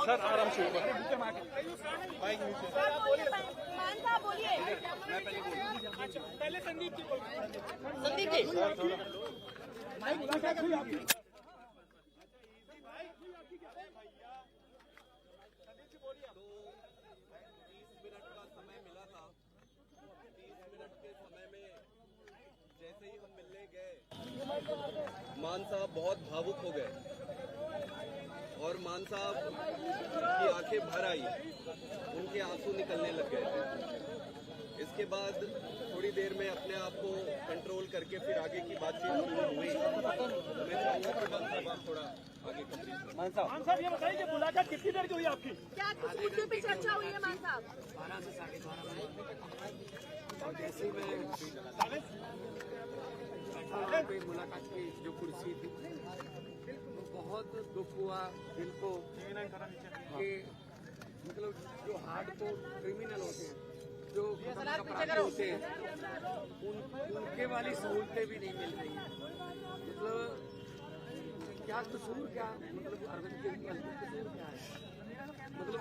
Sir आराम से ऊपर। पहले संदीप की मान साहब बहुत भावुक हो गए और मान साहब की आंखें भर आई, उनके आंसू निकलने लग गए थे। इसके बाद थोड़ी देर में अपने आप को कंट्रोल करके फिर आगे की बातचीत शुरू हुई। मैं चाहूँगा कि मान साहब आप थोड़ा आगे कंप्लीट। मान साहब ये बताइए कि मुलाकात कितनी देर की हुई आपकी? क्या कुछ मुद्दों पे चर्चा हुई है मान साहब? 12 से 12:30 और जैसे मैं मुलाकात की जो कुर्सी थी तो बहुत दुख हुआ दिल को कि मतलब जो हार्डकोर क्रिमिनल होते हैं, जो अपराधी होते हैं, उनके वाली सहूलतें भी नहीं मिल रही हैं। मतलब क्या कसूर, क्या मतलब अरविंद केजरीवाल का कसूर क्या है? मतलब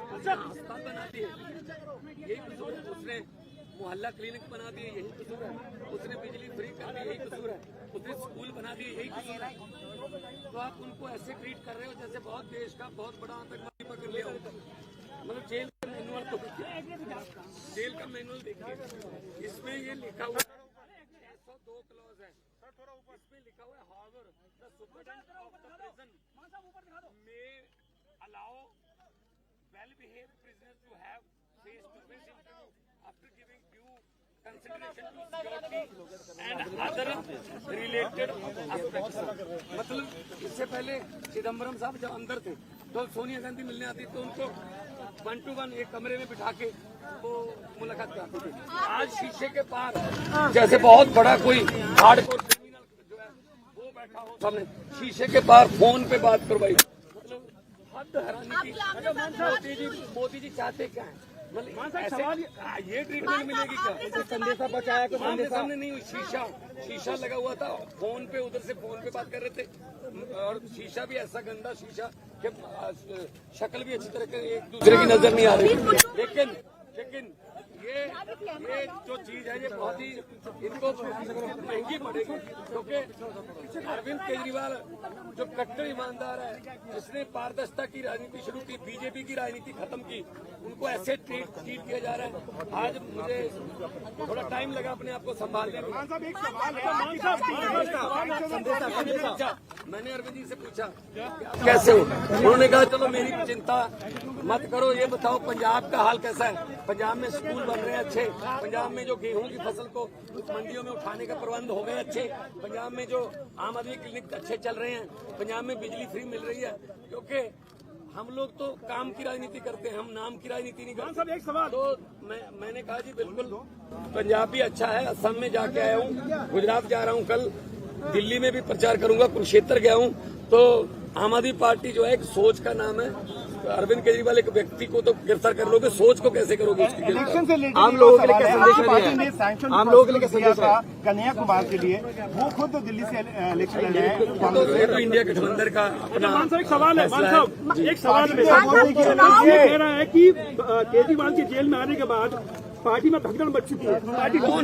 अस्पताल बना दिए, यही कसूर है। उसने मोहल्ला क्लिनिक बना दिए, यही कसूर है। उसने बिजली फ्री कर दी, यही कसूर है। उसने स्कूल बना दिए, यही कसूर है। तो आप उनको ऐसे ट्रीट कर रहे हो जैसे बहुत देश का बहुत बड़ा आतंकवादी पकड़ लिया हो। मतलब जेल का मैनुअल तो जेल का मैनुअल देखिए, इसमें ये लिखा हुआ 102 क्लॉज है। इसमें लिखा हुआ है however the superintendent of the prison may allow well-behaved prisoners to have face-to-face interview after giving due consideration to security and other related aspects. मतलब इससे पहले चिदम्बरम साहब जब अंदर थे तो सोनिया गांधी मिलने आती तो उनको 1 to 1 एक कमरे में बिठा के वो मुलाकात कराते थे। आज शीशे के पार जैसे बहुत बड़ा कोई हार्डकोर क्रिमिनल जो है वो बैठा हो सामने, शीशे के पार फोन पे बात करवाई। मतलब हद हैरानी की। मोदी जी चाहते क्या है? मतलब ऐसे ये ट्रीटमेंट मिलेगी क्या? संदेशा बचाया को सामने नहीं हुई। शीशा लगा हुआ था, फोन पे उधर से फोन पे बात कर रहे थे और शीशा भी ऐसा गंदा शीशा कि शक्ल भी अच्छी तरह एक दूसरे की नजर नहीं आ रही। लेकिन ये जो चीज है ये बहुत ही इनको महंगी पड़ेगी, क्योंकि अरविंद केजरीवाल जो कट्टर ईमानदार है, जिसने पारदर्शिता की राजनीति शुरू की, बीजेपी की राजनीति खत्म की, उनको ऐसे ट्रीट किया जा रहा है। आज मुझे थोड़ा टाइम लगा अपने आप को संभालने में। मैंने अरविंद जी से पूछा कैसे हो, उन्होंने कहा चलो मेरी चिंता मत करो, ये बताओ पंजाब का हाल कैसा है। पंजाब में स्कूल बन रहे हैं अच्छे, पंजाब में जो गेहूं की फसल को मंडियों में उठाने का प्रबंध हो गए अच्छे, पंजाब में जो आम आदमी क्लिनिक अच्छे चल रहे हैं, पंजाब में बिजली फ्री मिल रही है। क्योंकि हम लोग तो काम की राजनीति करते हैं, हम नाम की राजनीति नहीं करते। एक सवाल तो मैंने कहा जी बिल्कुल पंजाब भी अच्छा है। असम में जाके आया हूँ, गुजरात जा रहा हूँ, कल दिल्ली में भी प्रचार करूंगा, कुरुक्षेत्र गया हूँ। तो आम आदमी पार्टी जो है एक सोच का नाम है। अरविंद केजरीवाल एक व्यक्ति को तो गिरफ्तार कर लोगे, सोच को कैसे करोगे उसकी गिरफ्तार? आम लोगों के लिए क्या संदेश है? आम लोगों के लिए क्या संदेश है? कन्हैया कुमार के लिए वो खुद तो दिल्ली से इलेक्शन लड़ रहे हैं। तो इंडिया गठबंधन का अपना एक सवाल है, एक सवाल कह रहा है कि केजरीवाल के जेल में आने के बाद पार्टी में भगदड़ मच चुकी है। पार्टी कौन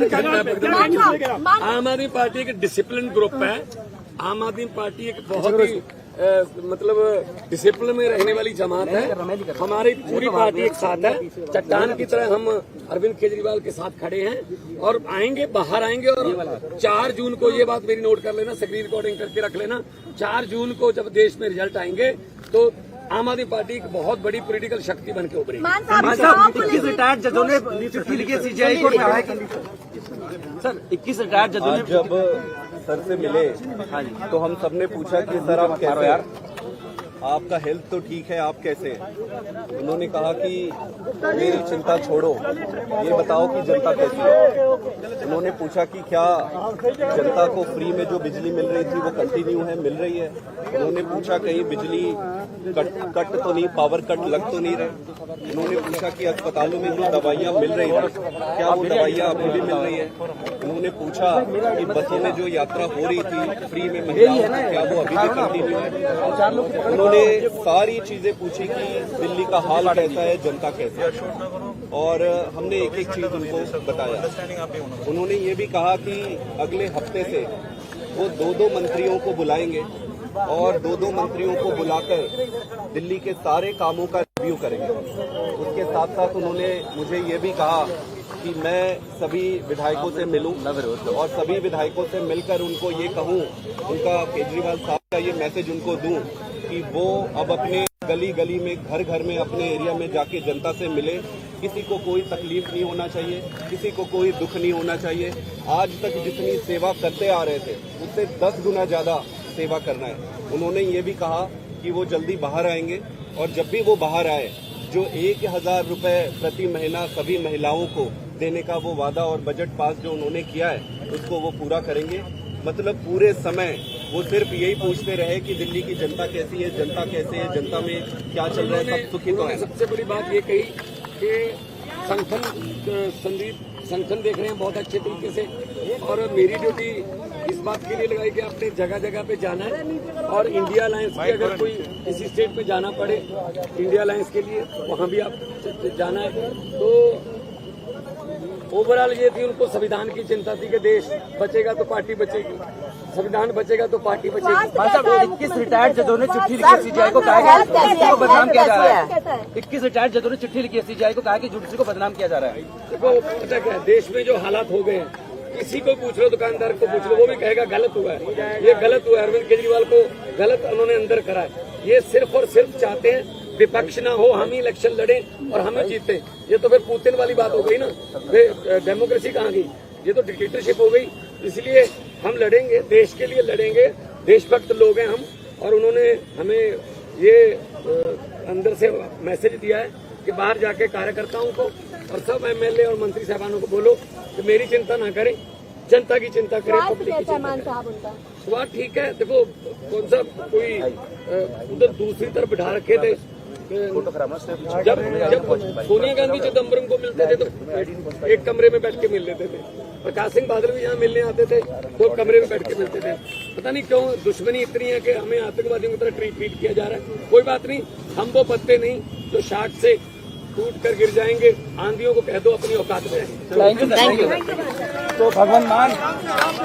आम आदमी पार्टी एक डिसिप्लिन ग्रुप है। आम आदमी पार्टी एक बहुत ही मतलब डिसिप्लिन में रहने वाली जमात है। हमारी पूरी पार्टी एक साथ है, चट्टान की तरह हम अरविंद केजरीवाल के साथ खड़े हैं और आएंगे, बाहर आएंगे। और 4 जून को ये बात मेरी नोट कर लेना, स्क्रीन रिकॉर्डिंग करके रख लेना। 4 जून को जब देश में रिजल्ट आएंगे तो आम आदमी पार्टी एक बहुत बड़ी पॉलिटिकल शक्ति बन के उभरेगी। 21 रिटायर्ड जजों ने चिट्ठी लिखी सीजीआई को सर 21 रिटायर्ड जजों ने जब सर से मिले तो हम सबने पूछा कि सर आप कैसे आपका हेल्थ तो ठीक है, आप कैसे हैं? उन्होंने कहा कि मेरी चिंता छोड़ो, ये बताओ कि जनता कैसी है। उन्होंने पूछा कि क्या जनता को फ्री में जो बिजली मिल रही थी वो कंटिन्यू है, मिल रही है। उन्होंने पूछा कहीं बिजली कट तो नहीं, पावर कट लग तो नहीं रहे। उन्होंने पूछा कि अस्पतालों में जो दवाइयाँ मिल रही थी क्या वो दवाइयाँ अभी भी मिल रही है। उन्होंने पूछा कि बसों में जो यात्रा हो रही थी फ्री में महिलाओं की, क्या वो अभी भी कंटिन्यू है। उन्होंने सारी चीजें पूछी कि दिल्ली का हाल कैसा है, जनता कैसे है, और हमने एक एक चीज उनको बताया। उन्होंने ये भी कहा कि अगले हफ्ते से वो 2-2 मंत्रियों को बुलाएंगे और 2-2 मंत्रियों को बुलाकर दिल्ली के सारे कामों का रिव्यू करेंगे। उसके साथ साथ उन्होंने मुझे ये भी कहा कि मैं सभी विधायकों से मिलूं और सभी विधायकों से मिलकर उनको ये कहूं, उनका केजरीवाल साहब का ये मैसेज उनको दूं कि वो अब अपने गली गली में, घर घर में, अपने एरिया में जाके जनता से मिले। किसी को कोई तकलीफ नहीं होना चाहिए, किसी को कोई दुख नहीं होना चाहिए। आज तक जितनी सेवा करते आ रहे थे उससे 10 गुना ज्यादा सेवा करना है। उन्होंने ये भी कहा कि वो जल्दी बाहर आएंगे और जब भी वो बाहर आए जो 1000 रुपए प्रति महीना सभी महिलाओं को देने का वो वादा और बजट पास जो उन्होंने किया है उसको वो पूरा करेंगे। मतलब पूरे समय वो सिर्फ यही पूछते रहे कि दिल्ली की जनता कैसी है, जनता कैसे है, जनता में क्या चल रहा है, सब सुखी तो है। सबसे बड़ी बात ये कही कि संगठन देख रहे हैं बहुत अच्छे तरीके से, और मेरी ड्यूटी इस बात के लिए लगाई कि आपने जगह जगह पे जाना है और इंडिया अलायंस की अगर कोई किसी स्टेट पे जाना पड़े इंडिया अलायंस के लिए वहाँ भी आप जाना है। तो ओवरऑल ये थी, उनको संविधान की चिंता थी कि देश बचेगा तो पार्टी बचेगी, संविधान बचेगा तो पार्टी बचेगी। 21 रिटायर्ड जजों ने चिट्ठी लिखी सीजीआई को, कहा कि जुडिशरी को बदनाम किया जा रहा है। 21 रिटायर्ड जजों ने चिट्ठी लिखी सीजीआई को, कहा कि जुडिशरी को बदनाम किया जा रहा है। देखो पता क्या है, देश में जो हालात हो गए हैं, किसी को पूछ लो, दुकानदार को पूछ लो, वो भी कहेगा गलत हुआ है, ये गलत हुआ है। अरविंद केजरीवाल को गलत उन्होंने अंदर करा है। ये सिर्फ और सिर्फ चाहते हैं विपक्ष ना हो, हम ही इलेक्शन लड़े और हम ही जीते। ये तो फिर पुतिन वाली बात हो गई ना, फिर डेमोक्रेसी कहाँ गई, ये तो डिक्टेटरशिप हो गई। इसलिए हम लड़ेंगे, देश के लिए लड़ेंगे, देशभक्त लोग हैं हम। और उन्होंने हमें ये अंदर से मैसेज दिया है कि बाहर जाके कार्यकर्ताओं को और सब एमएलए और मंत्री साहबानों को बोलो कि मेरी चिंता ना करें, जनता की चिंता करें, पब्लिक की चिंता करें। स्वाद ठीक है। देखो कौन सा कोई उधर दूसरी तरफ बिठा रखे थे, जब सोनिया गांधी चिदम्बरम को मिलते थे तो एक कमरे में बैठ के मिल लेते थे, प्रकाश सिंह बादल भी यहाँ मिलने आते थे तो कमरे में बैठ के मिलते थे। पता नहीं क्यों दुश्मनी इतनी है कि हमें आतंकवादियों की तरह ट्रीट किया जा रहा है। कोई बात नहीं, हम वो पत्ते नहीं जो शाख से टूट कर गिर जाएंगे। आंधियों को कह दो अपनी औकात में। Thank you. तो भगवंत मान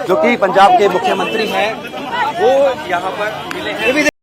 जो कि पंजाब के मुख्यमंत्री हैं वो यहाँ पर मिले हैं।